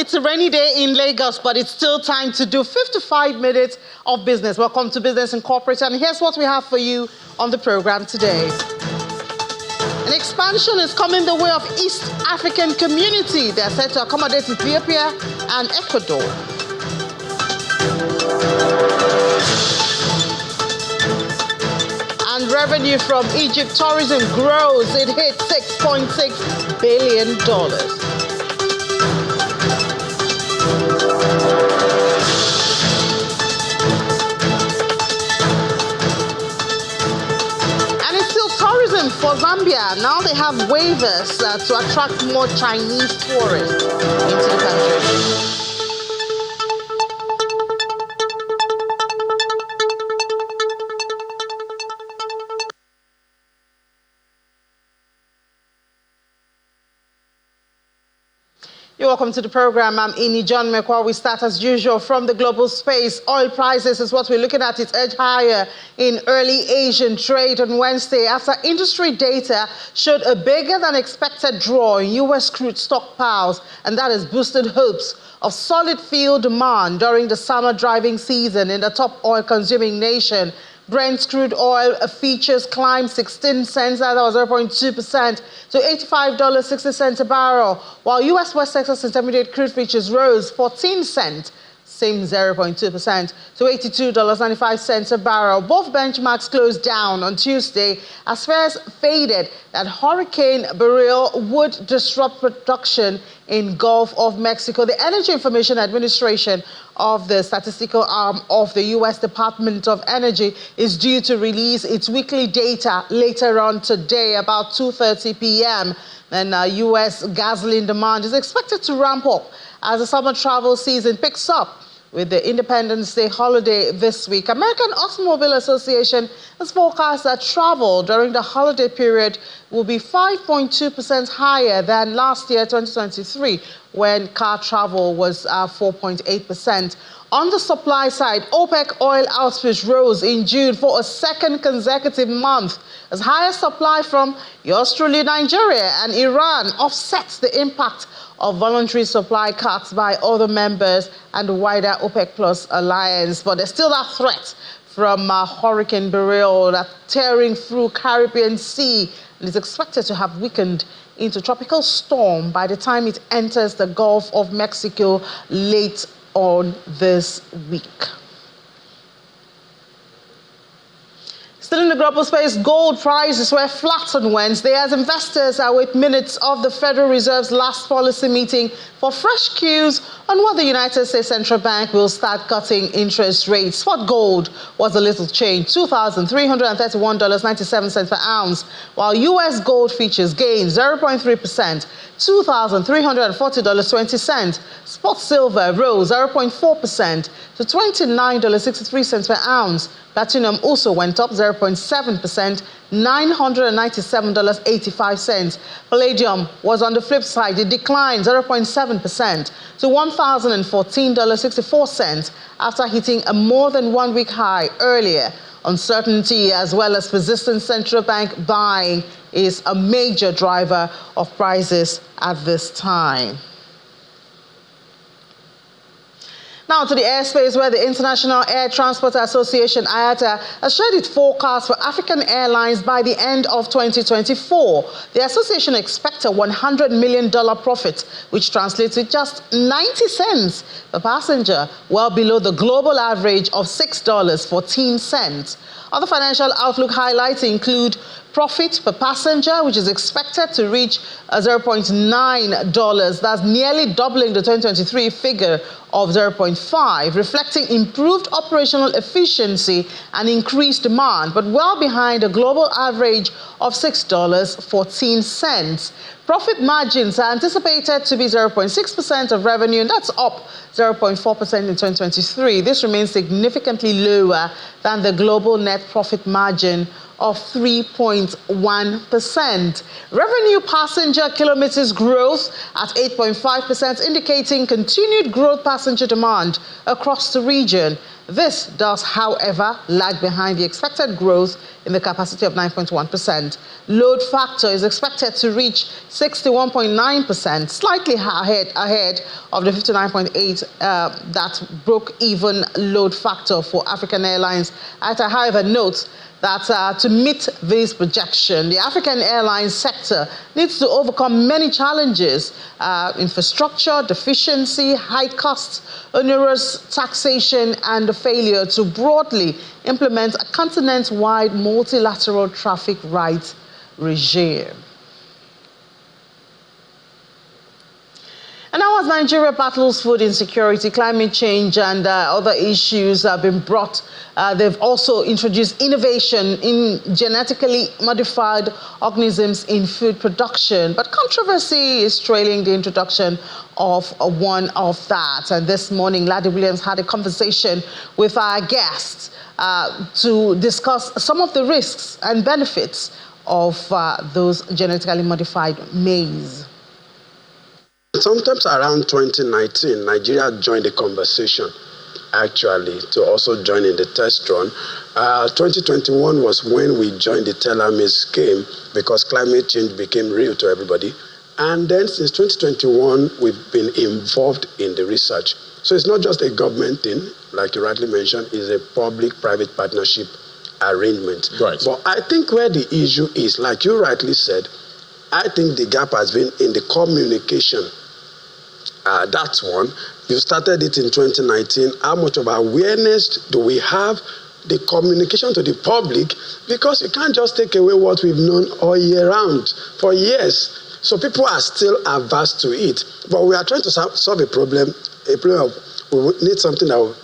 It's a rainy day in Lagos, but it's still time to do 55 minutes of business. Welcome to Business Incorporated, and here's what we have for you on the program today. An expansion is coming the way of East African community. They're set to accommodate Ethiopia and Ecuador. And revenue from Egypt tourism grows. It hit $6.6 billion. And it's still tourism for Zambia. Now they have waivers to attract more Chinese tourists into the country. You're welcome to the program. I'm Ini John McQuarrie. We start as usual from the global space. Oil prices is what we're looking at. It's edged higher in early Asian trade on Wednesday after industry data showed a bigger than expected draw in U.S. crude stockpiles, and that has boosted hopes of solid fuel demand during the summer driving season in the top oil-consuming nation. Brent crude oil futures climbed 16 cents, that was 0.2%, to $85.60 a barrel, while U.S. West Texas Intermediate crude futures rose 14 cents, same 0.2%, to $82.95 a barrel. Both benchmarks closed down on Tuesday as fears faded that Hurricane Beryl would disrupt production in Gulf of Mexico. The Energy Information Administration of the statistical arm of the U.S. Department of Energy is due to release its weekly data later on today, about 2:30 p.m. And U.S. gasoline demand is expected to ramp up as the summer travel season picks up with the Independence Day holiday this week. American Automobile Association has forecast that travel during the holiday period will be 5.2% higher than last year, 2023, when car travel was 4.8%. On the supply side, OPEC oil output rose in June for a second consecutive month as higher supply from Australia, Nigeria, and Iran offsets the impact of voluntary supply cuts by other members and the wider OPEC Plus alliance. But there's still that threat from Hurricane Beryl that tearing through Caribbean Sea and is expected to have weakened into tropical storm by the time it enters the Gulf of Mexico late on this week. Still in the global space, gold prices were flat on Wednesday as investors await minutes of the Federal Reserve's last policy meeting for fresh cues on what the United States Central Bank will start cutting interest rates. Spot gold was a little change, $2,331.97 per ounce, while U.S. gold futures gained 0.3%, $2,340.20. Spot silver rose 0.4% to $29.63 per ounce. Platinum also went up 0.7%, $997.85. Palladium was on the flip side. It declined 0.7% to $1,014.64 after hitting a more than 1 week high earlier. Uncertainty as well as persistent central bank buying is a major driver of prices at this time. Now to the airspace, where the International Air Transport Association, IATA, has shared its forecast for African airlines by the end of 2024. The association expects a $100 million profit, which translates to just 90 cents per passenger, well below the global average of $6.14. Other financial outlook highlights include profit per passenger, which is expected to reach $0.9. That's nearly doubling the 2023 figure of 0.5, reflecting improved operational efficiency and increased demand, but well behind a global average of $6.14. Profit margins are anticipated to be 0.6% of revenue, and that's up 0.4% in 2023. This remains significantly lower than the global net profit margin of 3.1%. Revenue passenger kilometers growth at 8.5%, indicating continued growth passenger demand across the region. This does, however, lag behind the expected growth in the capacity of 9.1%. Load factor is expected to reach 61.9%, slightly ahead of the 59.8% that broke even load factor for African Airlines. IATA, however, notes that to meet this projection, the African airline sector needs to overcome many challenges: infrastructure deficiency, high costs, onerous taxation, and the failure to broadly implement a continent-wide multilateral traffic rights regime. And now, as Nigeria battles food insecurity, climate change, and other issues have been brought, they've also introduced innovation in genetically modified organisms in food production. But controversy is trailing the introduction of one of that. And this morning, Ladi Williams had a conversation with our guests to discuss some of the risks and benefits of those genetically modified maize. Sometimes around 2019, Nigeria joined the conversation, actually, to also join in the test run. 2021 was when we joined the Tell-A-Maize scheme because climate change became real to everybody. And then since 2021, we've been involved in the research. So it's not just a government thing, like you rightly mentioned, it's a public-private partnership arrangement. Right. But I think where the issue is, like you rightly said, I think the gap has been in the communication. That's one. You started it in 2019. How much of awareness do we have? The communication to the public, because you can't just take away what we've known all year round for years. So people are still averse to it. But we are trying to solve a problem of we need something that will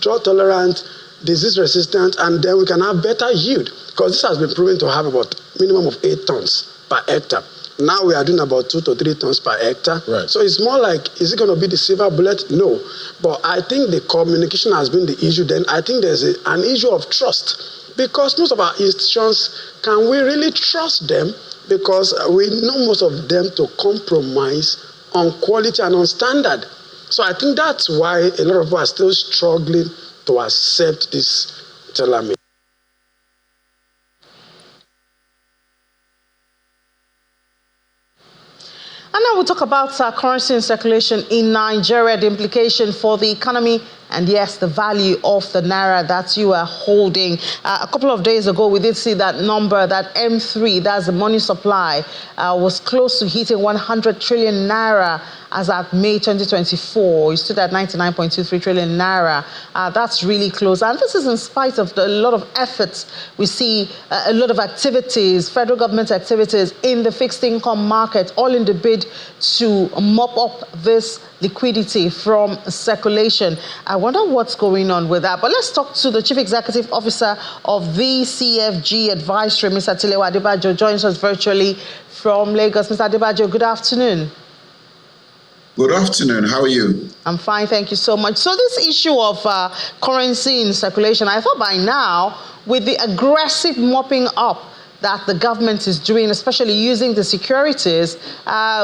drought tolerant, disease resistant, and then we can have better yield. Because this has been proven to have about minimum of 8 tons per hectare. Now we are doing about 2 to 3 tons per hectare. Right. So it's more like, is it going to be the silver bullet? No. But I think the communication has been the issue. Then I think there's an issue of trust. Because most of our institutions, can we really trust them? Because we know most of them to compromise on quality and on standard. So I think that's why a lot of people are still struggling to accept this Tell-A-Maize. And now we'll talk about currency in circulation in Nigeria, the implication for the economy, and yes, the value of the naira that you are holding. A couple of days ago, we did see that number, that M3, that's the money supply, was close to hitting 100 trillion naira as at May 2024. It stood at 99.23 trillion naira. That's really close. And this is in spite of a lot of efforts. We see a lot of activities, federal government activities in the fixed income market, all in the bid to mop up this liquidity from circulation. I wonder what's going on with that. But let's talk to the Chief Executive Officer of the CFG Advisory, Mr. Tilewa Adebajo, joins us virtually from Lagos. Mr. Adebajo, good afternoon. Good afternoon. How are you? I'm fine, thank you so much. So this issue of currency in circulation, I thought by now, with the aggressive mopping up that the government is doing, especially using the securities,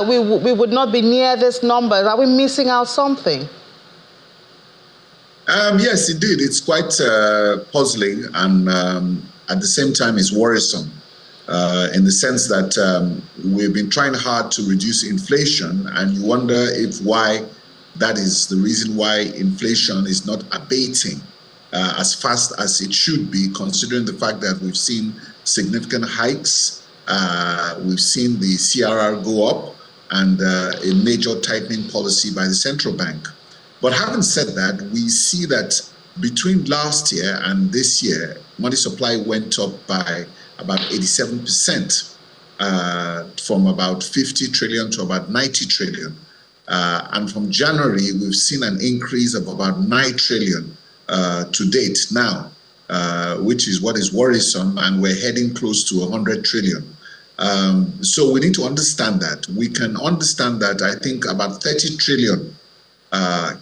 we would not be near this number. Are we missing out something? Yes, indeed. It's quite puzzling, and at the same time, it's worrisome in the sense that we've been trying hard to reduce inflation, and you wonder why that is the reason why inflation is not abating as fast as it should be, considering the fact that we've seen significant hikes. We've seen the CRR go up and a major tightening policy by the central bank. But having said that, we see that between last year and this year, money supply went up by about 87%, from about 50 trillion to about 90 trillion. And from January, we've seen an increase of about 9 trillion to date now. Which is what is worrisome, and we're heading close to 100 trillion. So we need to understand that. We can understand that I think about 30 trillion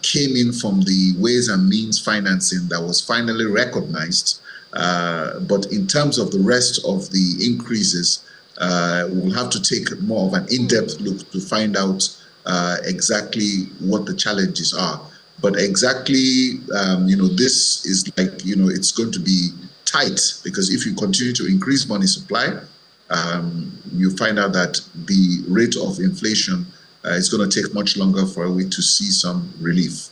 came in from the ways and means financing that was finally recognized. But in terms of the rest of the increases, we'll have to take more of an in-depth look to find out exactly what the challenges are. But exactly, this is like, it's going to be tight, because if you continue to increase money supply, you find out that the rate of inflation is going to take much longer for we to see some relief.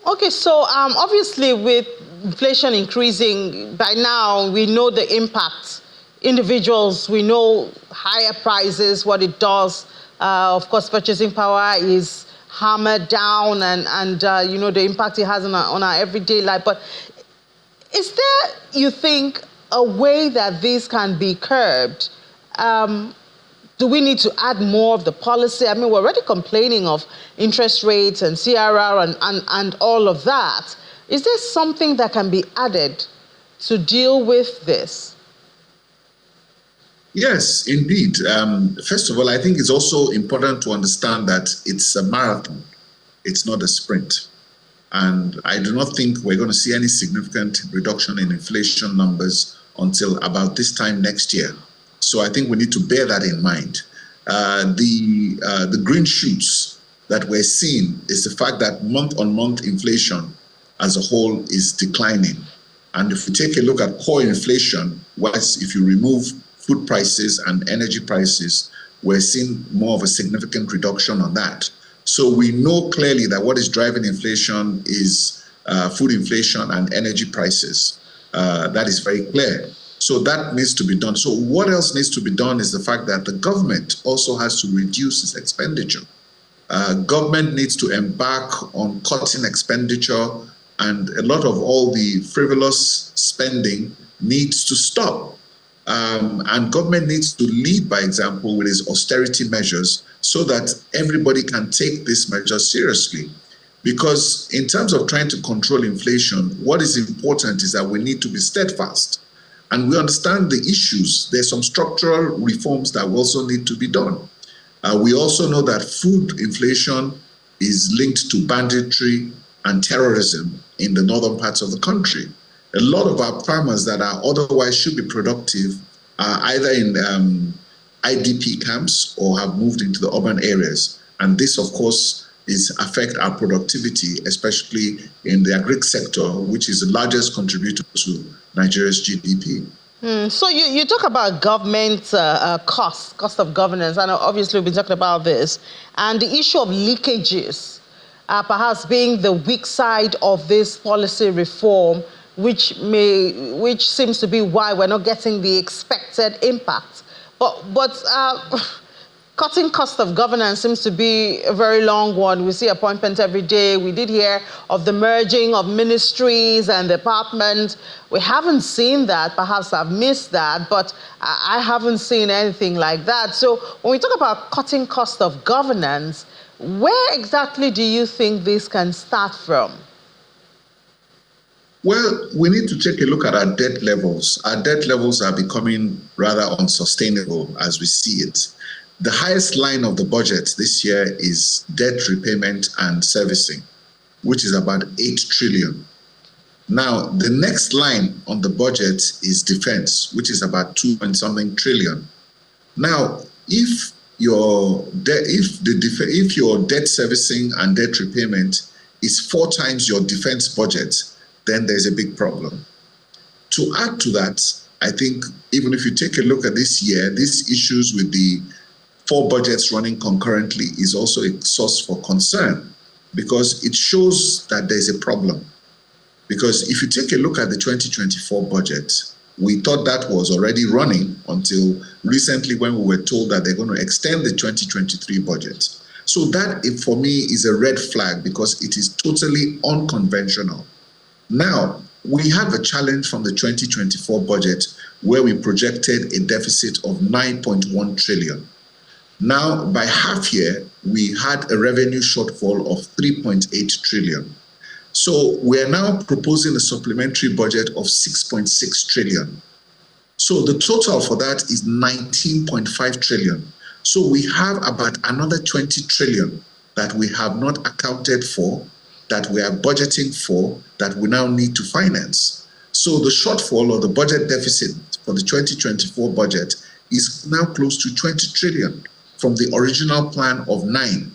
Okay, so obviously with inflation increasing, by now we know the impact. Individuals, we know higher prices, what it does. Of course, purchasing power is hammered down, and the impact it has on our everyday life. But is there, you think, a way that this can be curbed? Do we need to add more of the policy? I mean, we're already complaining of interest rates and CRR and all of that. Is there something that can be added to deal with this? Yes, indeed. First of all, I think it's also important to understand that it's a marathon. It's not a sprint. And I do not think we're going to see any significant reduction in inflation numbers until about this time next year. So I think we need to bear that in mind. The green shoots that we're seeing is the fact that month-on-month inflation as a whole is declining. And if we take a look at core inflation, whereas if you remove food prices and energy prices, we're seeing more of a significant reduction on that. So we know clearly that what is driving inflation is food inflation and energy prices. That is very clear. So that needs to be done. So what else needs to be done is the fact that the government also has to reduce its expenditure. Government needs to embark on cutting expenditure, and a lot of all the frivolous spending needs to stop. And government needs to lead by example with its austerity measures so that everybody can take this measure seriously. Because in terms of trying to control inflation, what is important is that we need to be steadfast. And we understand the issues. There's some structural reforms that also need to be done. We also know that food inflation is linked to banditry and terrorism in the northern parts of the country. A lot of our farmers that are otherwise should be productive are either in IDP camps or have moved into the urban areas. And this, of course, affect our productivity, especially in the agri sector, which is the largest contributor to Nigeria's GDP. So you talk about government cost of governance, and obviously we've been talking about this, and the issue of leakages perhaps being the weak side of this policy reform, which seems to be why we're not getting the expected impact. But cutting cost of governance seems to be a very long one. We see appointments every day. We did hear of the merging of ministries and departments. We haven't seen that. Perhaps I've missed that, but I haven't seen anything like that. So when we talk about cutting cost of governance, where exactly do you think this can start from? Well, we need to take a look at our debt levels. Our debt levels are becoming rather unsustainable as we see it. The highest line of the budget this year is debt repayment and servicing, which is about 8 trillion. Now, the next line on the budget is defense, which is about 2-something trillion. Now, if your debt servicing and debt repayment is 4 times your defense budget, then there's a big problem. To add to that, I think even if you take a look at this year, these issues with the 4 budgets running concurrently is also a source for concern, because it shows that there's a problem. Because if you take a look at the 2024 budget, we thought that was already running until recently when we were told that they're going to extend the 2023 budget. So that, for me, is a red flag because it is totally unconventional. Now, we have a challenge from the 2024 budget where we projected a deficit of 9.1 trillion. Now, by half year, we had a revenue shortfall of 3.8 trillion. So we are now proposing a supplementary budget of 6.6 trillion. So the total for that is 19.5 trillion. So we have about another 20 trillion that we have not accounted for, that we are budgeting for, that we now need to finance. So the shortfall or the budget deficit for the 2024 budget is now close to 20 trillion from the original plan of 9.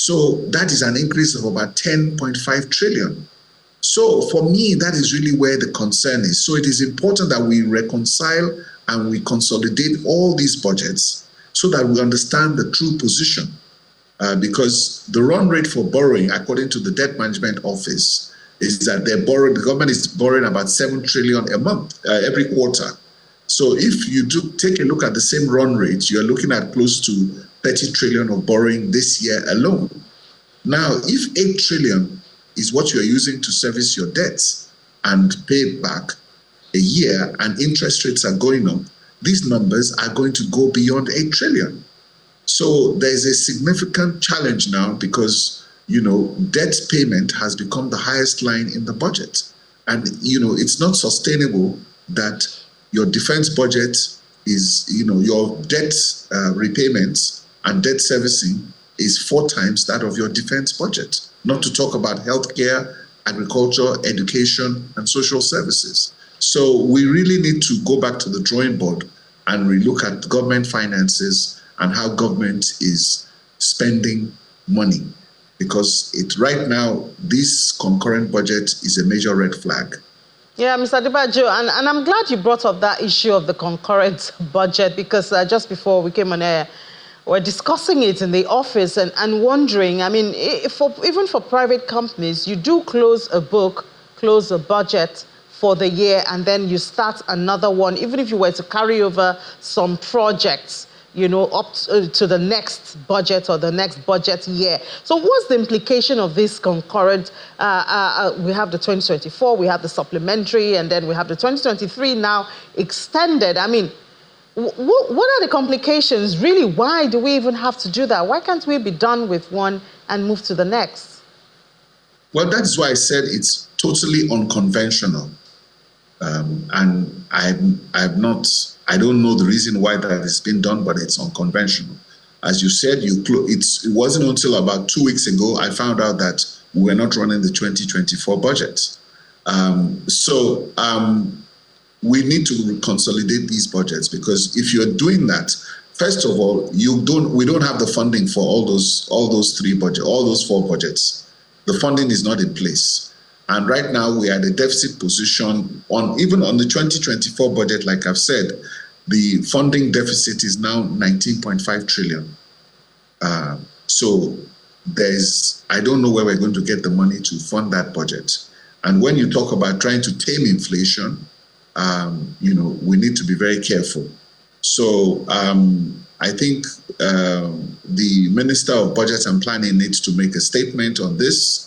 So that is an increase of about 10.5 trillion. So for me, that is really where the concern is. So it is important that we reconcile and we consolidate all these budgets so that we understand the true position. Because the run rate for borrowing, according to the Debt Management Office, is that the government is borrowing about 7 trillion a month, every quarter. So if you do take a look at the same run rate, you're looking at close to 30 trillion of borrowing this year alone. Now, if 8 trillion is what you're using to service your debts and pay it back a year, and interest rates are going up, these numbers are going to go beyond 8 trillion. So there's a significant challenge now because, debt payment has become the highest line in the budget. And, it's not sustainable that your defense budget is, your debt repayments and debt servicing is 4 times that of your defense budget, not to talk about healthcare, agriculture, education, and social services. So we really need to go back to the drawing board and relook at government finances and how government is spending money. Because right now, this concurrent budget is a major red flag. Yeah, Mr. Adebayo, and I'm glad you brought up that issue of the concurrent budget, because just before we came on air, we're discussing it in the office and wondering, I mean, even for private companies, you do close a budget for the year, and then you start another one, even if you were to carry over some projects, up to the next budget or the next budget year. So what's the implication of this concurrent? We have the 2024, we have the supplementary, and then we have the 2023 now extended. I mean, what are the complications, really? Why do we even have to do that? Why can't we be done with one and move to the next? Well, that's why I said it's totally unconventional. And I don't know the reason why that has been done, but it's unconventional. As you said, it wasn't until about 2 weeks ago I found out that we were not running the 2024 budget. We need to consolidate these budgets, because if you're doing that, first of all, we don't have the funding for all those 4 budgets. The funding is not in place. And right now we are at a deficit position even on the 2024 budget. Like I've said, the funding deficit is now 19.5 trillion. So I don't know where we're going to get the money to fund that budget. And when you talk about trying to tame inflation, we need to be very careful. So I think the Minister of Budget and Planning needs to make a statement on this.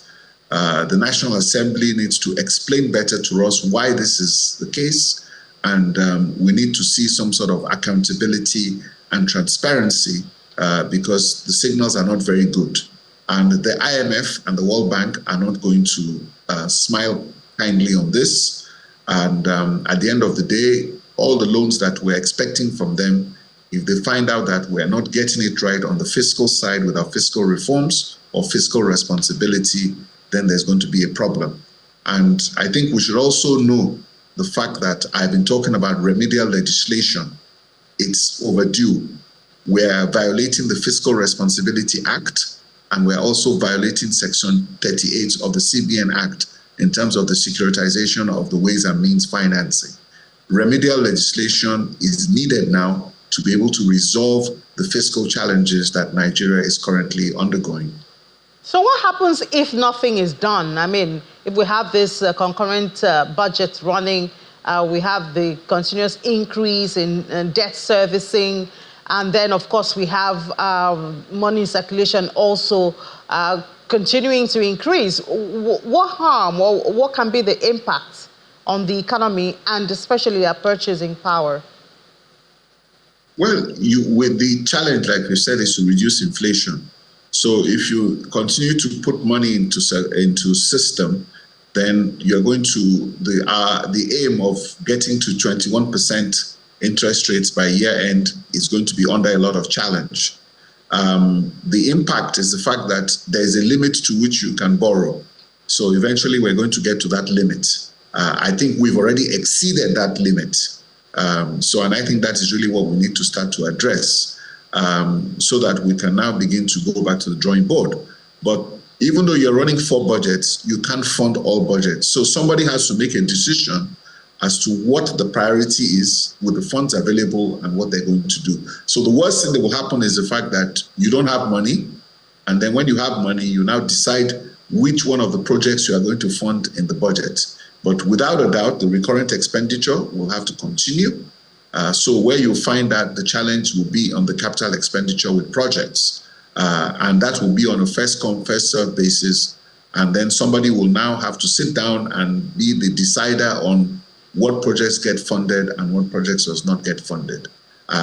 The National Assembly needs to explain better to us why this is the case, and we need to see some sort of accountability and transparency, because the signals are not very good. And the IMF and the World Bank are not going to smile kindly on this. And at the end of the day, all the loans that we're expecting from them, if they find out that we're not getting it right on the fiscal side with our fiscal reforms or fiscal responsibility, then there's going to be a problem. And I think we should also know the fact that I've been talking about remedial legislation. It's overdue. We're violating the Fiscal Responsibility Act, and we're also violating Section 38 of the CBN Act in terms of the securitization of the ways and means financing. Remedial legislation is needed now to be able to resolve the fiscal challenges that Nigeria is currently undergoing. So what happens if nothing is done? I mean, if we have this concurrent budget running, we have the continuous increase in debt servicing, and then, of course, we have money in circulation also continuing to increase. What harm or what can be the impact on the economy and especially our purchasing power? Well, with the challenge, like you said, is to reduce inflation. So if you continue to put money into system, then you're going to, the aim of getting to 21% interest rates by year end is going to be under a lot of challenge. The impact is the fact that there's a limit to which you can borrow. So eventually we're going to get to that limit. I think we've already exceeded that limit. And I think that is really what we need to start to address, so that we can now begin to go back to the drawing board. But even though you're running 4 budgets, you can't fund all budgets. So somebody has to make a decision as to what the priority is with the funds available and what they're going to do. So the worst thing that will happen is the fact that you don't have money, and then when you have money, you now decide which one of the projects you are going to fund in the budget. But without a doubt, the recurrent expenditure will have to continue. So where you'll find that the challenge will be on the capital expenditure with projects. And that will be on a first come, first served basis. And then somebody will now have to sit down and be the decider on what projects get funded and what projects does not get funded.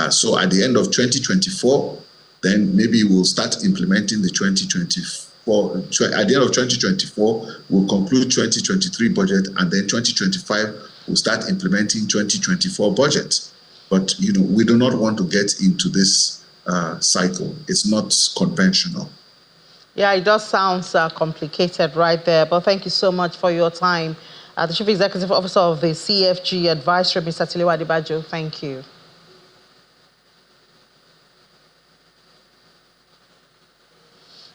So at the end of 2024, then maybe we'll start implementing the 2024. At the end of 2024, we'll conclude 2023 budget, and then 2025 we'll start implementing 2024 budget. But we do not want to get into this cycle. It's not conventional. Yeah, it does sound complicated right there, but thank you so much for your time. The Chief Executive Officer of the CFG Advisory, Mr. Tiliwa Adibajo, thank you.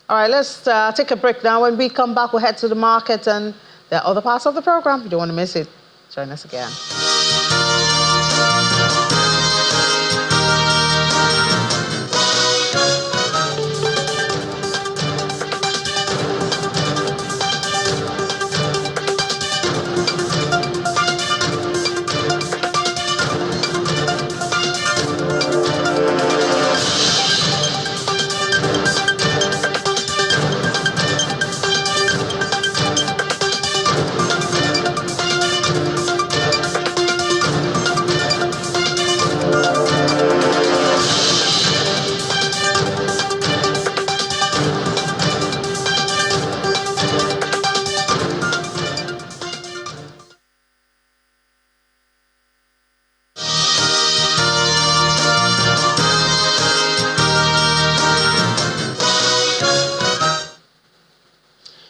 All right, let's take a break now. When we come back, we'll head to the market, and there are other parts of the program. You don't want to miss it. Join us again.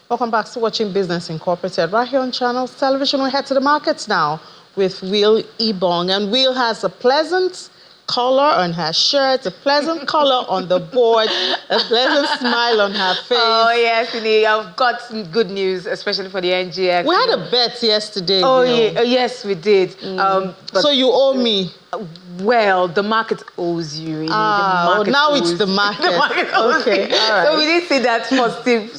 Welcome back to Watching Business Incorporated right here on Channels Television. We head to the markets now with Will Ebong, and Will has a pleasant color on her shirt, a pleasant color on the board, a pleasant smile on her face. Oh, yes, indeed. I've got some good news, especially for the NGX. We had a bet yesterday. Oh, Will. yeah, yes, we did. So you owe me. Well, the market owes you. Now it's the market. The market owes Okay, you. all right. So we did see that positive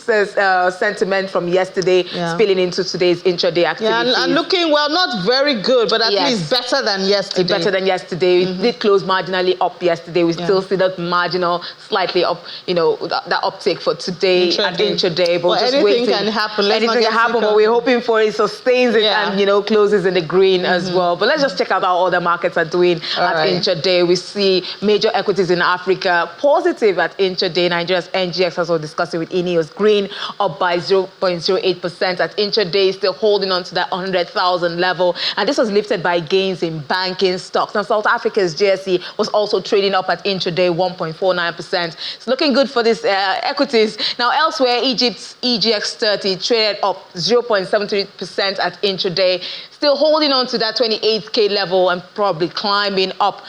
sentiment from yesterday spilling into today's intraday activities. Yeah, and looking, well, not very good, but at least better than yesterday. Better than yesterday. We did close marginally up yesterday. We still see that marginal slightly up, that uptick for today at intraday. But just anything can happen. Anything can happen, but we're hoping for it sustains it and, closes in the green as well. But let's just check out how other markets are doing at intraday. We see major equities in Africa positive at intraday. Nigeria's NGX, as we're discussing with Ineos, green up by 0.08% at intraday, still holding on to that 100,000 level. And this was lifted by gains in banking stocks. Now, South Africa's GSE was also trading up at intraday, 1.49%. It's looking good for these equities. Now, elsewhere, Egypt's EGX30 traded up 0.73% at intraday, still holding on to that 28K level and probably climbing up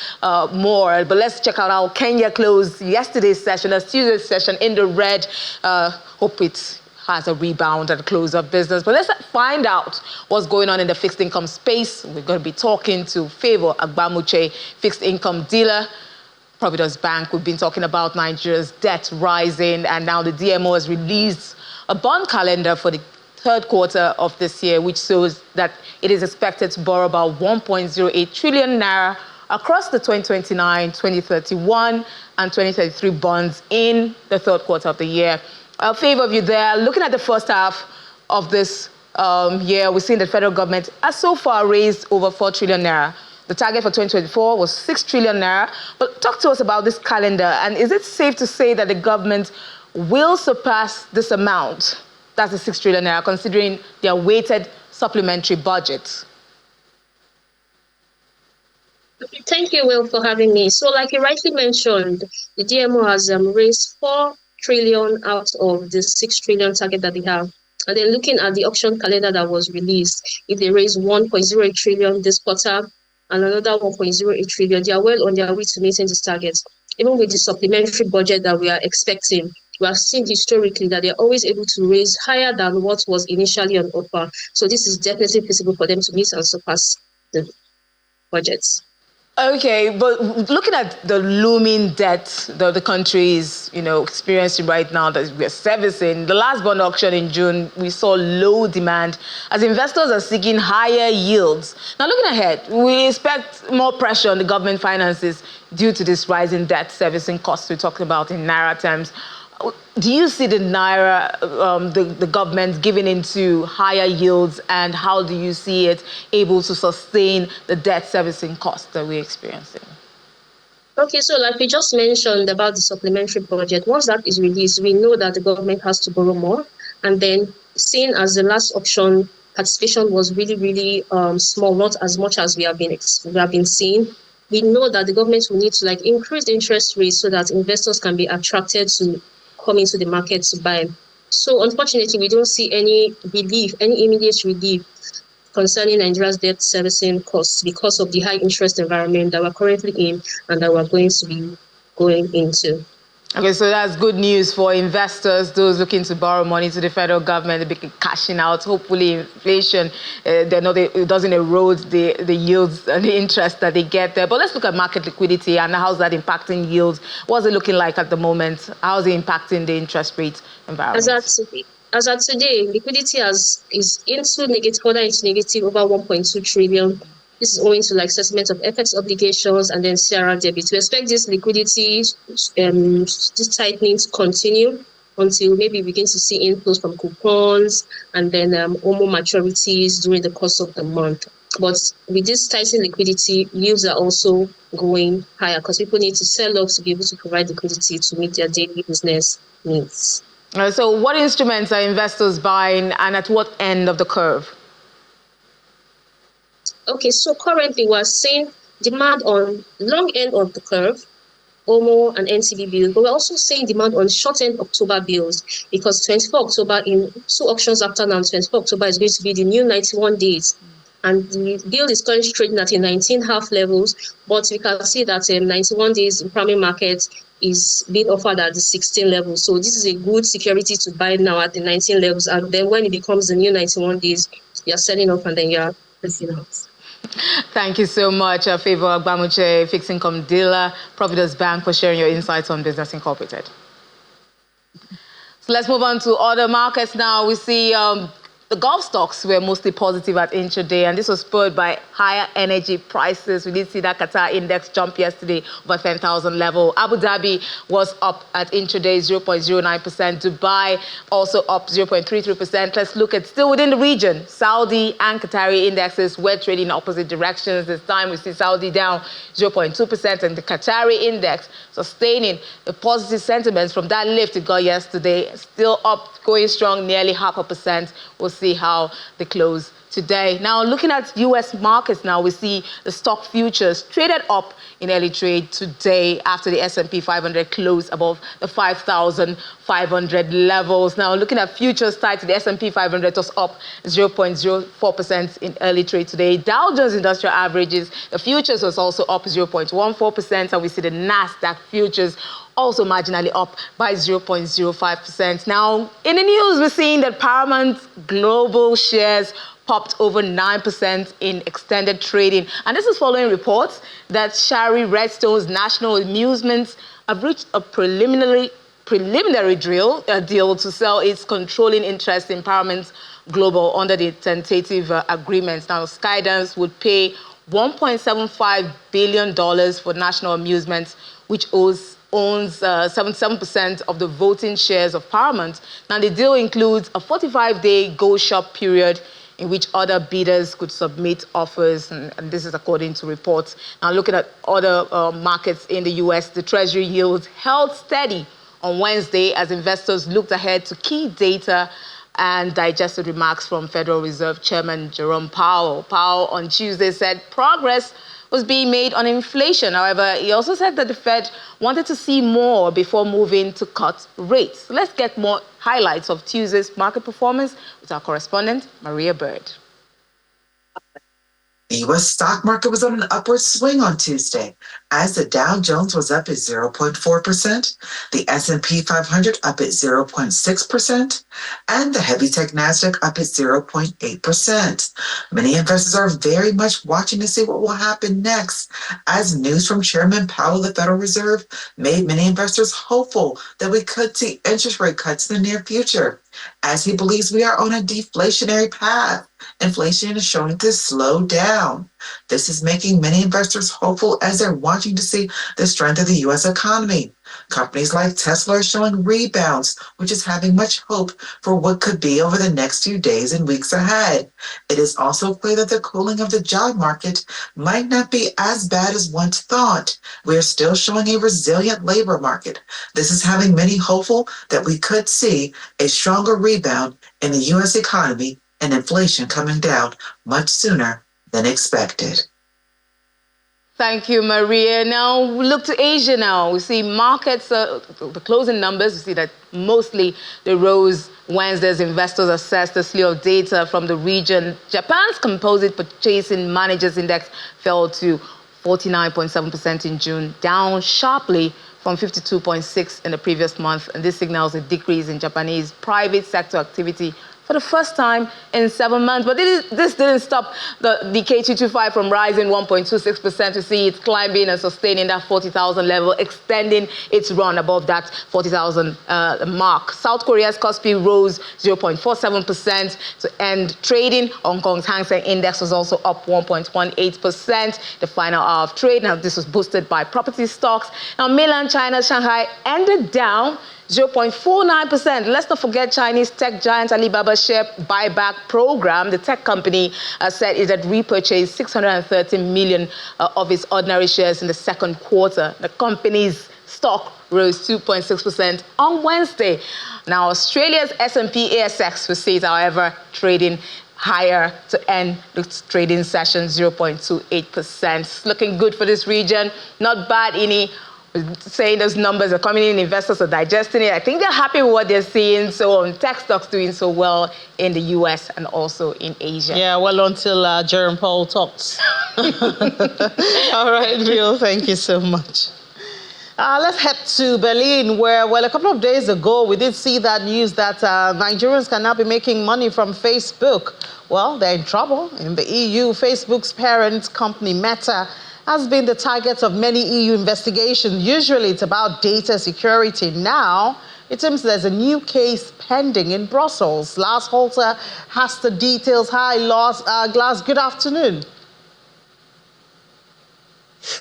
more. But let's check out how Kenya closed yesterday's session, a Tuesday's session in the red. Hope it has a rebound at the close of business. But let's find out what's going on in the fixed income space. We're going to be talking to Favor Agbamuche, fixed income dealer. Providence Bank, we've been talking about Nigeria's debt rising, and now the DMO has released a bond calendar for the third quarter of this year, which shows that it is expected to borrow about 1.08 trillion naira across the 2029, 2031, and 2033 bonds in the third quarter of the year. A favor of you there. Looking at the first half of this year, we've seen the federal government has so far raised over 4 trillion naira. The target for 2024 was 6 trillion naira. But talk to us about this calendar. And is it safe to say that the government will surpass this amount? That's the 6 trillion naira, considering their weighted supplementary budget. Thank you, Will, for having me. So, like you rightly mentioned, the DMO has raised 4 trillion out of the 6 trillion target that they have. And then looking at the auction calendar that was released, if they raise 1.08 trillion this quarter and another 1.08 trillion, they are well on their way to meeting this target. Even with the supplementary budget that we are expecting, we have seen historically that they're always able to raise higher than what was initially on offer. So this is definitely feasible for them to meet and surpass the budgets. Okay, but looking at the looming debt that the country is, experiencing right now that we're servicing, the last bond auction in June, we saw low demand as investors are seeking higher yields. Now, looking ahead, we expect more pressure on the government finances due to this rising debt servicing costs we talked about in Naira terms. Do you see the Naira, the government giving into higher yields, and how do you see it able to sustain the debt servicing costs that we're experiencing? Okay, so like we just mentioned about the supplementary budget, once that is released, we know that the government has to borrow more. And then seeing as the last auction participation was really, really small, not as much as we have been seeing, we know that the government will need to increase the interest rates so that investors can be attracted to come into the market to buy. So unfortunately, we don't see any immediate relief concerning Nigeria's debt servicing costs because of the high interest environment that we're currently in and that we're going to be going into. Okay, so that's good news for investors, those looking to borrow money to the federal government, they'll be cashing out. Hopefully inflation, it doesn't erode the yields and the interest that they get there. But let's look at market liquidity and how's that impacting yields. What's it looking like at the moment? How's it impacting the interest rate environment? As at today, liquidity is into negative over 1.2 trillion. This is owing to settlement of FX obligations and then CRR debit. We expect this liquidity, this tightening to continue until maybe we begin to see inflows from coupons and then OMO maturities during the course of the month. But with this tightening liquidity, yields are also going higher because people need to sell off to be able to provide liquidity to meet their daily business needs. So what instruments are investors buying and at what end of the curve? Okay, so currently we're seeing demand on long end of the curve, OMO and NCB bills, but we're also seeing demand on short end October bills because 24 October in 2 auctions after now, 24 October is going to be the new 91 days. And the bill is currently trading at 19.5 levels, but we can see that 91 days in primary market is being offered at the 16 level. So this is a good security to buy now at the 19 levels. And then when it becomes the new 91 days, you're selling off and then you're pressing out. Thank you so much, Favor Agbamuche, fixed income dealer, Providence Bank, for sharing your insights on Business Incorporated. So let's move on to other markets now. We see the Gulf stocks were mostly positive at intraday, and this was spurred by higher energy prices. We did see that Qatar index jump yesterday over 10,000 level. Abu Dhabi was up at intraday 0.09%. Dubai also up 0.33%. Let's look at still within the region. Saudi and Qatari indexes were trading in opposite directions. This time we see Saudi down 0.2% and the Qatari index sustaining the positive sentiments from that lift it got yesterday. Still up, going strong, nearly 0.5%. We'll see how they close today. Now, looking at U.S. markets now, we see the stock futures traded up in early trade today after the S&P 500 closed above the 5,500 levels. Now, looking at futures tied to the S&P 500 was up 0.04% in early trade today. Dow Jones Industrial Averages, the futures was also up 0.14%, and we see the NASDAQ futures also marginally up by 0.05%. Now, in the news, we're seeing that Paramount Global shares popped over 9% in extended trading. And this is following reports that Shari Redstone's National Amusements have reached a preliminary deal to sell its controlling interest in Paramount Global under the tentative agreements. Now, Skydance would pay $1.75 billion for National Amusements, which owns 77% of the voting shares of Paramount. Now, the deal includes a 45-day go-shop period in which other bidders could submit offers, and this is according to reports. Now, looking at other markets in the U.S., the Treasury yields held steady on Wednesday as investors looked ahead to key data and digested remarks from Federal Reserve Chairman Jerome Powell. Powell on Tuesday said progress was being made on inflation. However, he also said that the Fed wanted to see more before moving to cut rates. Let's get more highlights of Tuesday's market performance with our correspondent, Maria Bird. The U.S. stock market was on an upward swing on Tuesday, as the Dow Jones was up at 0.4%, the S&P 500 up at 0.6%, and the heavy tech Nasdaq up at 0.8%. Many investors are very much watching to see what will happen next, as news from Chairman Powell of the Federal Reserve made many investors hopeful that we could see interest rate cuts in the near future, as he believes we are on a deflationary path. Inflation is showing to slow down. This is making many investors hopeful as they're watching to see the strength of the U.S. economy. Companies like Tesla are showing rebounds, which is having much hope for what could be over the next few days and weeks ahead. It is also clear that the cooling of the job market might not be as bad as once thought. We are still showing a resilient labor market. This is having many hopeful that we could see a stronger rebound in the U.S. economy and inflation coming down much sooner than expected. Thank you, Maria. Now, we look to Asia now. We see markets, the closing numbers, we see that mostly they rose Wednesday as investors assessed the slew of data from the region. Japan's Composite Purchasing Managers Index fell to 49.7% in June, down sharply from 52.6 in the previous month. And this signals a decrease in Japanese private sector activity for the first time in 7 months. But this didn't stop the K225 from rising 1.26%. To see it climbing and sustaining that 40,000 level, extending its run above that 40,000 mark. South Korea's Kospi rose 0.47% to end trading. Hong Kong's Hang Seng Index was also up 1.18%. The final hour of trade. Now, this was boosted by property stocks. Now, mainland China's Shanghai ended down 0.49%. Let's not forget Chinese tech giant Alibaba's share buyback program. The tech company said it had repurchased 630 million of its ordinary shares in the second quarter. The company's stock rose 2.6% on Wednesday. Now, Australia's S&P ASX will see it, however, trading higher to end the trading session 0.28%. Looking good for this region. Not bad, Ini. Saying those numbers are coming in, investors are digesting it. I think they're happy with what they're seeing. So tech stocks doing so well in the US and also in Asia. Yeah, well, until Jerome Powell talks. All right, Bill, thank you so much. Let's head to Berlin, where, well, a couple of days ago, we did see that news that Nigerians can now be making money from Facebook. Well, they're in trouble. In the EU, Facebook's parent company, Meta, has been the target of many EU investigations. Usually it's about data security. Now, it seems there's a new case pending in Brussels. Lars Holter has the details. Hi, Lars. Glass, good afternoon.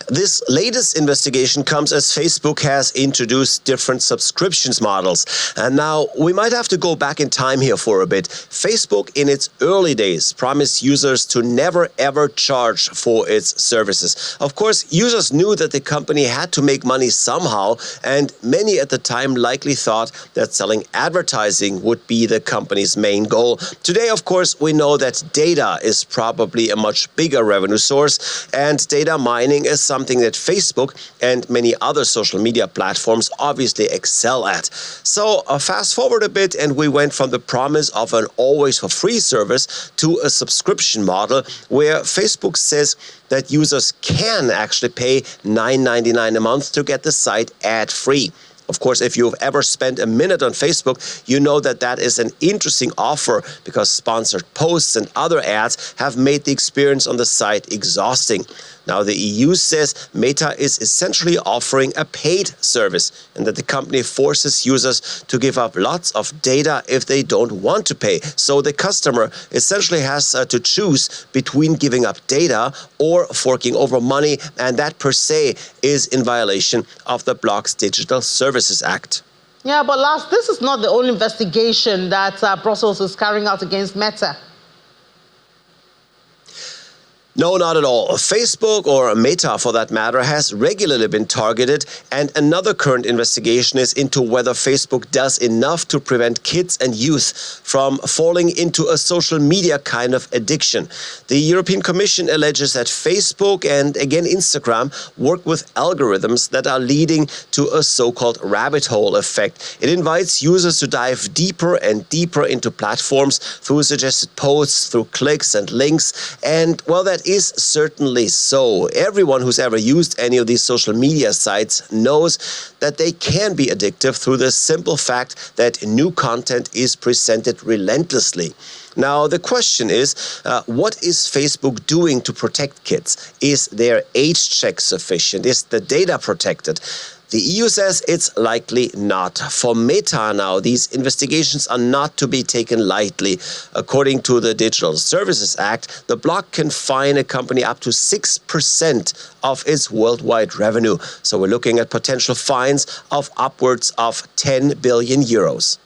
This latest investigation comes as Facebook has introduced different subscriptions models. And now we might have to go back in time here for a bit. Facebook in its early days promised users to never ever charge for its services. Of course, users knew that the company had to make money somehow, and many at the time likely thought that selling advertising would be the company's main goal. Today, of course, we know that data is probably a much bigger revenue source, and data mining is something that Facebook and many other social media platforms obviously excel at. So fast forward a bit, and we went from the promise of an always for free service to a subscription model where Facebook says that users can actually pay $9.99 a month to get the site ad-free. Of course, if you've ever spent a minute on Facebook, you know that that is an interesting offer because sponsored posts and other ads have made the experience on the site exhausting. Now, the EU says Meta is essentially offering a paid service and that the company forces users to give up lots of data if they don't want to pay. So the customer essentially has to choose between giving up data or forking over money, and that per se is in violation of the Bloc's Digital Services Act. Yeah, but Lars, this is not the only investigation that Brussels is carrying out against Meta. No, not at all. Facebook, or Meta for that matter, has regularly been targeted, and another current investigation is into whether Facebook does enough to prevent kids and youth from falling into a social media kind of addiction. The European Commission alleges that Facebook and again Instagram work with algorithms that are leading to a so-called rabbit hole effect. It invites users to dive deeper and deeper into platforms through suggested posts, through clicks and links, and well, that is certainly so. Everyone who's ever used any of these social media sites knows that they can be addictive through the simple fact that new content is presented relentlessly. Now, the question is, what is Facebook doing to protect kids? Is their age check sufficient? Is the data protected? The EU says it's likely not. For Meta now, these investigations are not to be taken lightly. According to the Digital Services Act, the bloc can fine a company up to 6% of its worldwide revenue. So we're looking at potential fines of upwards of 10 billion euros.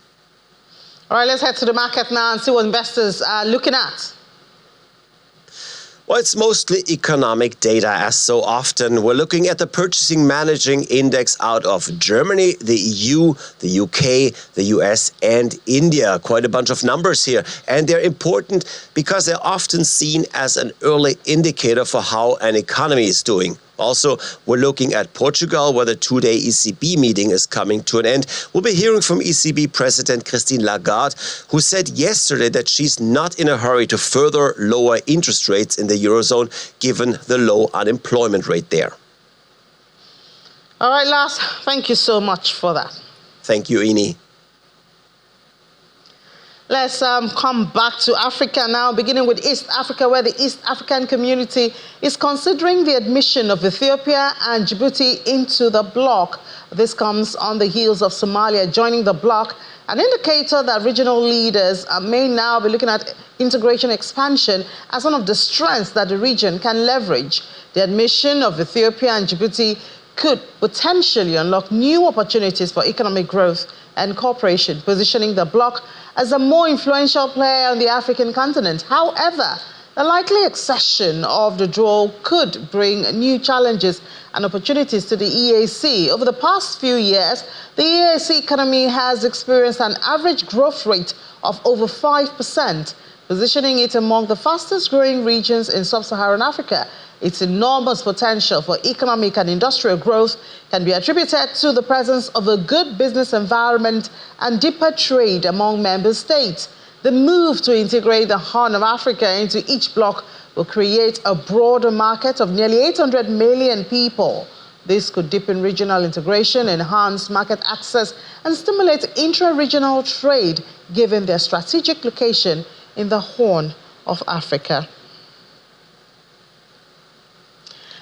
All right, let's head to the market now and see what investors are looking at. Well, it's mostly economic data, as so often. We're looking at the Purchasing Managing Index out of Germany, the EU, the UK, the US, and India. Quite a bunch of numbers here. And they're important because they're often seen as an early indicator for how an economy is doing. Also, we're looking at Portugal, where the two-day ECB meeting is coming to an end. We'll be hearing from ECB President Christine Lagarde, who said yesterday that she's not in a hurry to further lower interest rates in the Eurozone, given the low unemployment rate there. All right, Lars, thank you so much for that. Thank you, Ini. Let's come back to Africa now, beginning with East Africa, where the East African community is considering the admission of Ethiopia and Djibouti into the bloc. This comes on the heels of Somalia joining the bloc, an indicator that regional leaders may now be looking at integration expansion as one of the strengths that the region can leverage. The admission of Ethiopia and Djibouti could potentially unlock new opportunities for economic growth and cooperation, positioning the bloc as a more influential player on the African continent. However, the likely accession of the draw could bring new challenges and opportunities to the EAC. Over the past few years, the EAC economy has experienced an average growth rate of over 5%, positioning it among the fastest growing regions in sub-Saharan Africa. Its enormous potential for economic and industrial growth can be attributed to the presence of a good business environment and deeper trade among member states. The move to integrate the Horn of Africa into each bloc will create a broader market of nearly 800 million people. This could deepen regional integration, enhance market access, and stimulate intra-regional trade, given their strategic location in the Horn of Africa.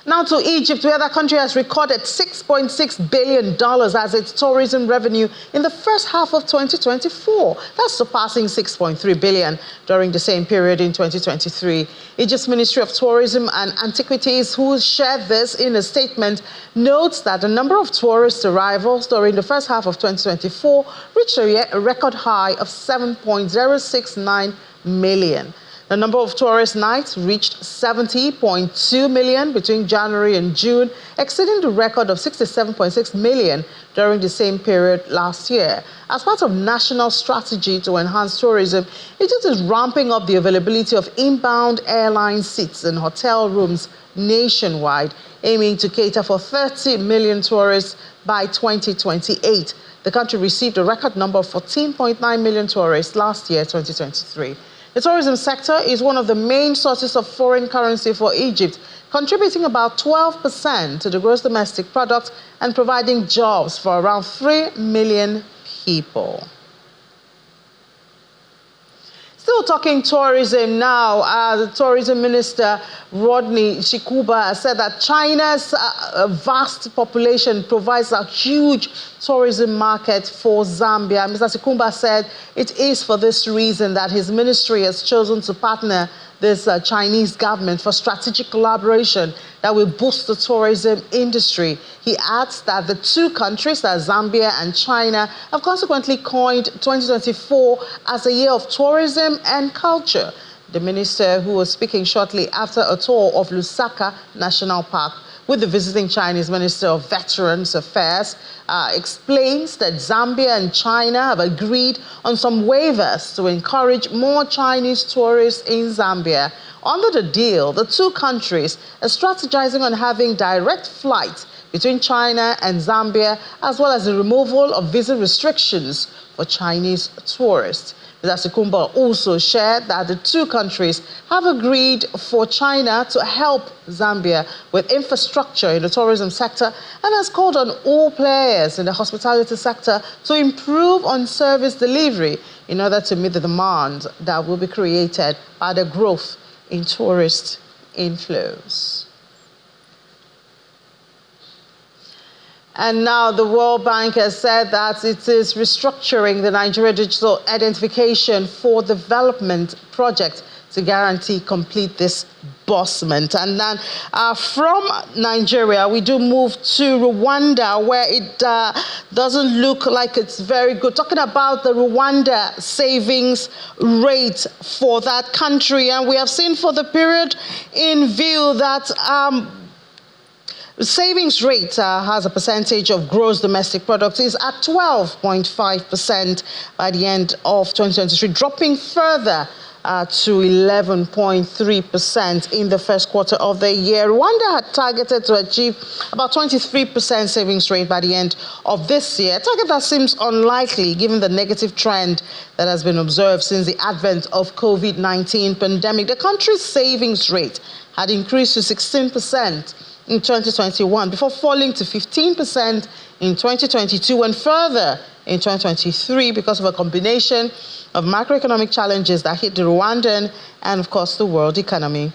Now to Egypt, where the country has recorded $6.6 billion as its tourism revenue in the first half of 2024. That's surpassing $6.3 billion during the same period in 2023. Egypt's Ministry of Tourism and Antiquities, who shared this in a statement, notes that the number of tourist arrivals during the first half of 2024 reached a record high of 7.069 million. The number of tourist nights reached 70.2 million between January and June, exceeding the record of 67.6 million during the same period last year. As part of national strategy to enhance tourism, Egypt is ramping up the availability of inbound airline seats and hotel rooms nationwide, aiming to cater for 30 million tourists by 2028. The country received a record number of 14.9 million tourists last year, 2023. The tourism sector is one of the main sources of foreign currency for Egypt, contributing about 12% to the gross domestic product and providing jobs for around 3 million people. Still talking tourism now, the tourism minister Rodney Shikuba said that China's vast population provides a huge tourism market for Zambia. Mr. Shikuba said it is for this reason that his ministry has chosen to partner this Chinese government for strategic collaboration that will boost the tourism industry. He adds that the two countries, that Zambia and China, have consequently coined 2024 as a year of tourism and culture. The minister, who was speaking shortly after a tour of Lusaka National Park with the visiting Chinese Minister of Veterans Affairs, explains that Zambia and China have agreed on some waivers to encourage more Chinese tourists in Zambia. Under the deal, the two countries are strategizing on having direct flights between China and Zambia, as well as the removal of visa restrictions for Chinese tourists. Mr. Sekumba also shared that the two countries have agreed for China to help Zambia with infrastructure in the tourism sector and has called on all players in the hospitality sector to improve on service delivery in order to meet the demand that will be created by the growth in tourist inflows. And now the World Bank has said that it is restructuring the Nigeria Digital Identification for Development project to guarantee complete disbursement. And then from Nigeria, we do move to Rwanda, where it doesn't look like it's very good. Talking about the Rwanda savings rate for that country. And we have seen for the period in view that savings rate has a percentage of gross domestic product is at 12.5% by the end of 2023, dropping further to 11.3% in the first quarter of the year. Rwanda had targeted to achieve about 23% savings rate by the end of this year, a target that seems unlikely given the negative trend that has been observed since the advent of COVID-19 pandemic. The country's savings rate had increased to 16% in 2021 before falling to 15% in 2022 and further in 2023 because of a combination of macroeconomic challenges that hit the Rwandan and, of course, the world economy.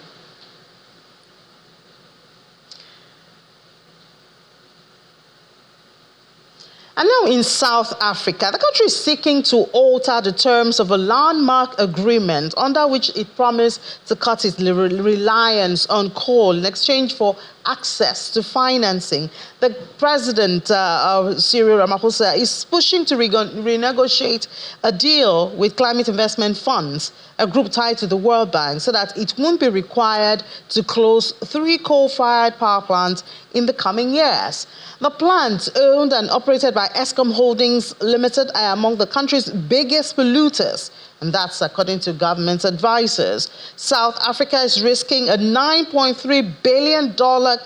And now in South Africa, the country is seeking to alter the terms of a landmark agreement under which it promised to cut its reliance on coal in exchange for access to financing. The president, Cyril Ramaphosa, is pushing to renegotiate a deal with climate investment funds, a group tied to the World Bank, so that it won't be required to close 3 coal-fired power plants in the coming years. The plants, owned and operated by Eskom Holdings Limited, are among the country's biggest polluters, and that's according to government advisors. South Africa is risking a $9.3 billion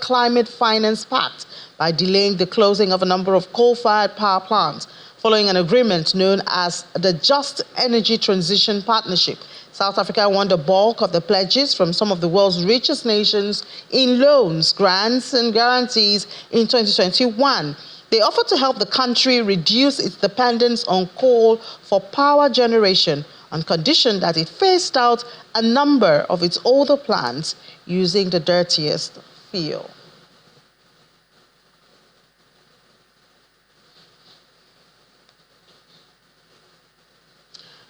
climate finance pact by delaying the closing of a number of coal-fired power plants, following an agreement known as the Just Energy Transition Partnership. South Africa won the bulk of the pledges from some of the world's richest nations in loans, grants, and guarantees in 2021. They offered to help the country reduce its dependence on coal for power generation on condition that it phased out a number of its older plants using the dirtiest fuel.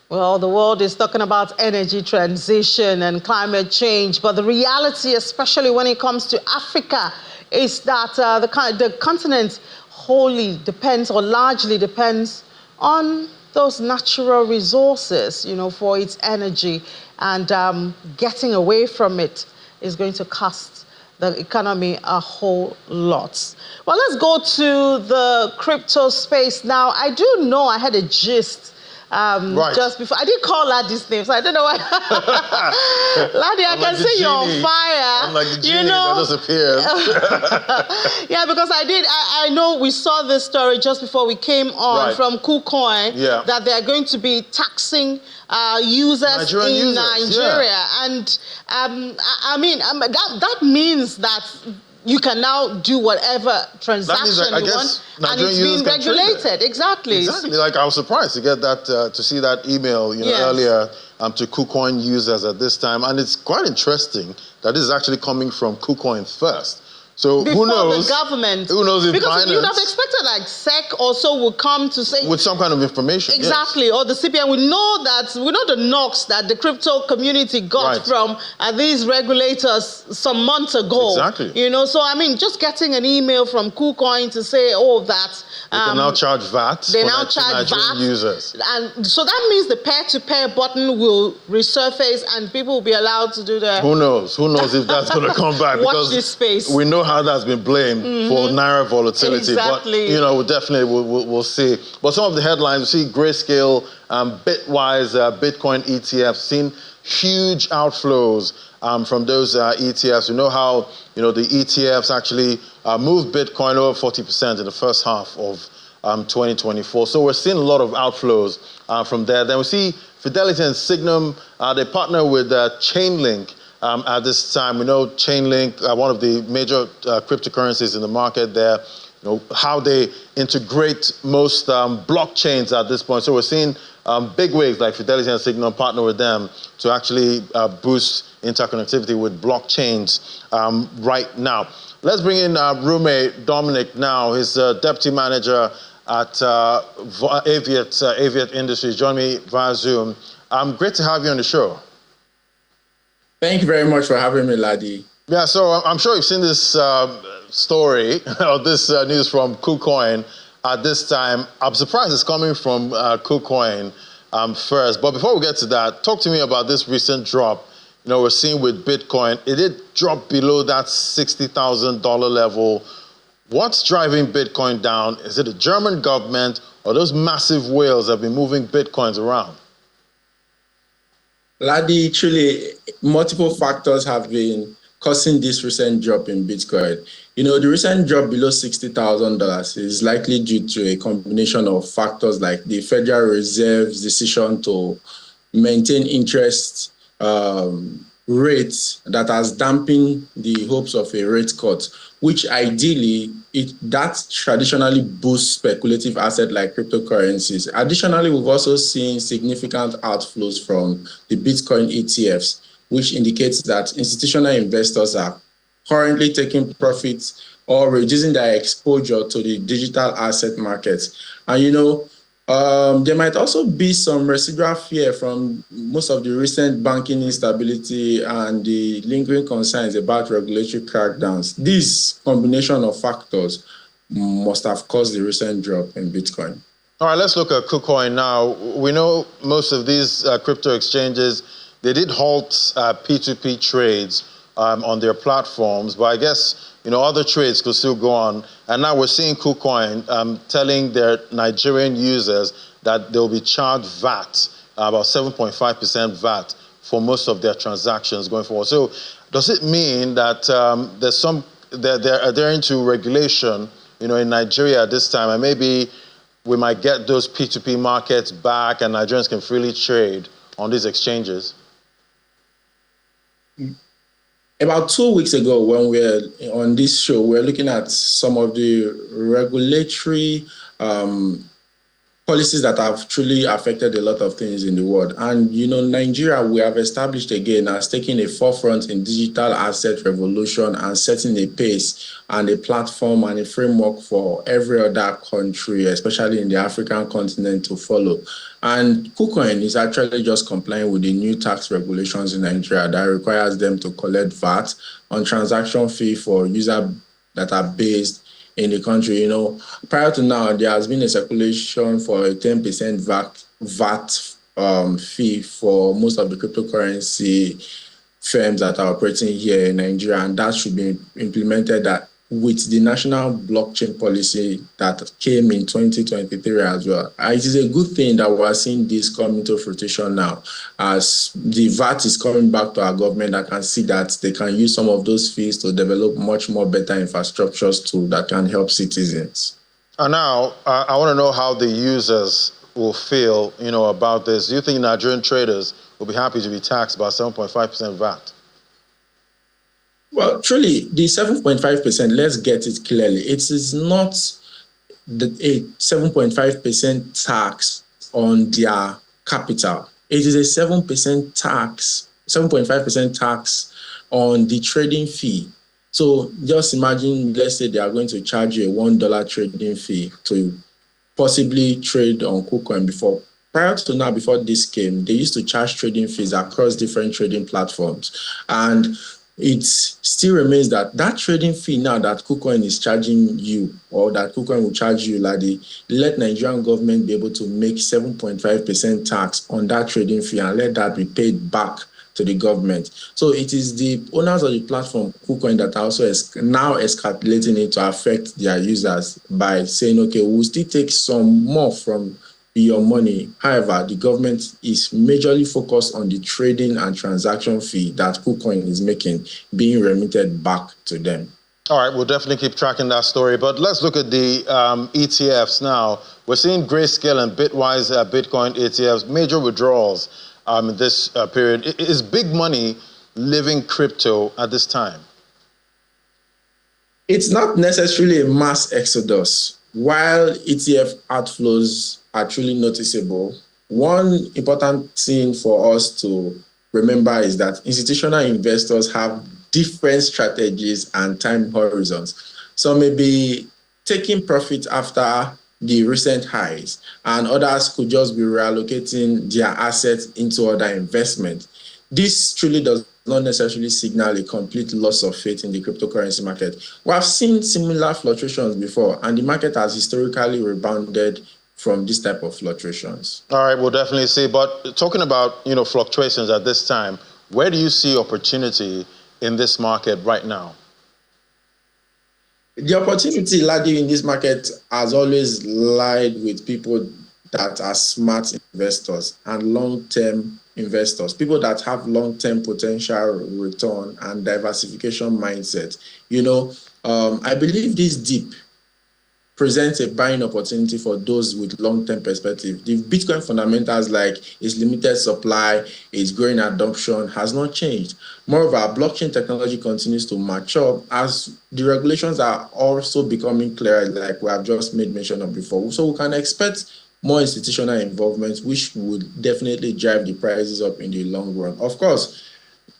Well, the world is talking about energy transition and climate change, but the reality, especially when it comes to Africa, is that the continent wholly depends or largely depends on those natural resources, for its energy, and getting away from it is going to cost the economy a whole lot. Well, let's go to the crypto space now. I do know I had a gist right. Just before. I did call Lad this name, so I don't know why. Laddie, I can see you're on fire. I'm like the genie that disappears. Yeah, because I know we saw this story just before we came on from KuCoin, that they are going to be taxing users in Nigeria. Yeah. And I mean, that means that you can now do whatever transaction you want, and it's being regulated. Exactly. Like, I was surprised to get that, to see that email, earlier to KuCoin users at this time, and it's quite interesting that this is actually coming from KuCoin first. So before who knows? The government. Who knows if because Binance, you'd have expected like SEC also would come to say with some kind of information. Exactly, yes. Or the CPN. We know the knocks that the crypto community got from these regulators some months ago. Exactly. So I mean, just getting an email from KuCoin to say, that they can now charge VAT. They now charge VAT users, and so that means the peer-to-peer button will resurface and people will be allowed to do the. Who knows? Who knows if that's going to come back? Watch this space. We know how that's been blamed for Naira volatility. Exactly. But, we'll see. But some of the headlines, you see Grayscale, Bitwise, Bitcoin ETFs, seen huge outflows from those ETFs. You know how, the ETFs actually moved Bitcoin over 40% in the first half of 2024. So we're seeing a lot of outflows from there. Then we see Fidelity and Signum, they partner with Chainlink at this time. We know Chainlink, one of the major cryptocurrencies in the market there, how they integrate most blockchains at this point. So we're seeing big wigs like Fidelity and Signum partner with them to actually boost interconnectivity with blockchains right now. Let's bring in roommate Dominic now. He's deputy manager at Aviate Industries. Join me via Zoom. Great to have you on the show. Thank you very much for having me, Ladi. Yeah, so I'm sure you've seen this story or this news from KuCoin at this time. I'm surprised it's coming from KuCoin first. But before we get to that, talk to me about this recent drop. We're seeing with Bitcoin. It did drop below that $60,000 level. What's driving Bitcoin down? Is it the German government or those massive whales that have been moving Bitcoins around? Ladi, truly, multiple factors have been causing this recent drop in Bitcoin. The recent drop below $60,000 is likely due to a combination of factors like the Federal Reserve's decision to maintain interest rates that has dampened the hopes of a rate cut, which ideally, that traditionally boosts speculative assets like cryptocurrencies. Additionally, we've also seen significant outflows from the Bitcoin ETFs, which indicates that institutional investors are currently taking profits or reducing their exposure to the digital asset markets. And there might also be some residual fear from most of the recent banking instability and the lingering concerns about regulatory crackdowns. This combination of factors must have caused the recent drop in Bitcoin. All right, let's look at KuCoin now. We know most of these crypto exchanges, they did halt P2P trades on their platforms, but I guess other trades could still go on. And now we're seeing KuCoin telling their Nigerian users that they'll be charged VAT, about 7.5% VAT for most of their transactions going forward. So does it mean that they're adhering to regulation, in Nigeria at this time, and maybe we might get those P2P markets back and Nigerians can freely trade on these exchanges? About 2 weeks ago, when we were on this show, we were looking at some of the regulatory policies that have truly affected a lot of things in the world. And, Nigeria, we have established again as taking a forefront in digital asset revolution and setting a pace and a platform and a framework for every other country, especially in the African continent, to follow. And KuCoin is actually just complying with the new tax regulations in Nigeria that requires them to collect VAT on transaction fee for users that are based in the country. Prior to now, there has been a circulation for a 10% VAT fee for most of the cryptocurrency firms that are operating here in Nigeria, and that should be implemented with the national blockchain policy that came in 2023 as well. It is a good thing that we're seeing this come into fruition now, as the VAT is coming back to our government that can see that they can use some of those fees to develop much more better infrastructures that can help citizens. And now, I want to know how the users will feel, about this. Do you think Nigerian traders will be happy to be taxed by 7.5% VAT? Well, truly, the 7.5%, let's get it clearly. It is not a 7.5% tax on their capital. It is a 7% tax, 7.5% tax on the trading fee. So just imagine, let's say they are going to charge you a $1 trading fee to possibly trade on KuCoin before. Prior to now, before this came, they used to charge trading fees across different trading platforms. And it still remains that trading fee now that KuCoin is charging you, or that KuCoin will charge you, Ladi, let Nigerian government be able to make 7.5% tax on that trading fee and let that be paid back to the government. So it is the owners of the platform, KuCoin, that are also now escalating it to affect their users by saying, okay, we'll still take some more from your money. However, the government is majorly focused on the trading and transaction fee that KuCoin is making being remitted back to them. All right, we'll definitely keep tracking that story. But let's look at the ETFs now. We're seeing Grayscale and Bitwise Bitcoin ETFs, major withdrawals in this period. Is big money living crypto at this time? It's not necessarily a mass exodus. While ETF outflows are truly noticeable, one important thing for us to remember is that institutional investors have different strategies and time horizons. Some may be taking profit after the recent highs, and others could just be reallocating their assets into other investments. This truly does not necessarily signal a complete loss of faith in the cryptocurrency market. We have seen similar fluctuations before, and the market has historically rebounded from this type of fluctuations. All right, we'll definitely see. But talking about fluctuations at this time, where do you see opportunity in this market right now? The opportunity largely in this market has always lied with people that are smart investors and long-term investors, people that have long-term potential return and diversification mindset. I believe this dip presents a buying opportunity for those with long-term perspective. The Bitcoin fundamentals, like its limited supply, its growing adoption, has not changed. Moreover, blockchain technology continues to mature as the regulations are also becoming clearer, like we have just made mention of before. So we can expect more institutional involvement, which would definitely drive the prices up in the long run. Of course,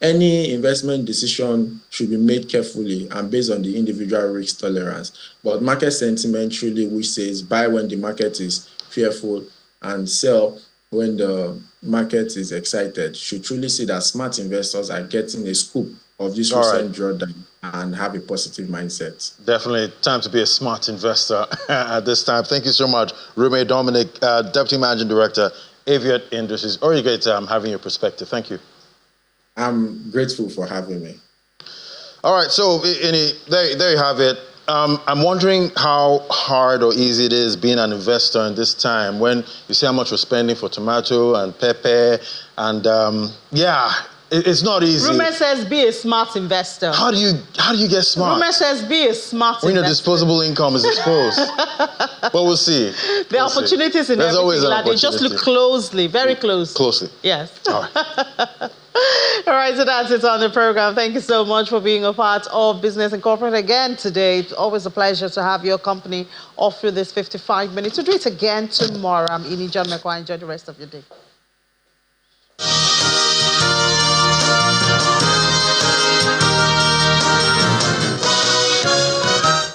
any investment decision should be made carefully and based on the individual risk tolerance. But market sentiment truly, which says buy when the market is fearful and sell when the market is excited, should truly see that smart investors are getting a scoop of this recent drawdown and have a positive mindset. Definitely time to be a smart investor at this time. Thank you so much, Rumi Dominic, Deputy Managing Director, Aviate Industries. Always great having your perspective. Thank you. I'm grateful for having me. All right, so there you have it. I'm wondering how hard or easy it is being an investor in this time when you see how much we're spending for tomato and pepper, and it's not easy. Rumor says be a smart investor. How do you get smart? Rumor says be a smart investor. When your disposable income is exposed. But we'll see. The opportunities in There's always an opportunity. Just look closely, very closely. Closely. Yes. All right. All right, so that's it on the program. Thank you so much for being a part of Business and Corporate again today. It's always a pleasure to have your company all through this 55 minutes. We'll do it again tomorrow. I'm Ini John McQuarrie. Enjoy the rest of your day.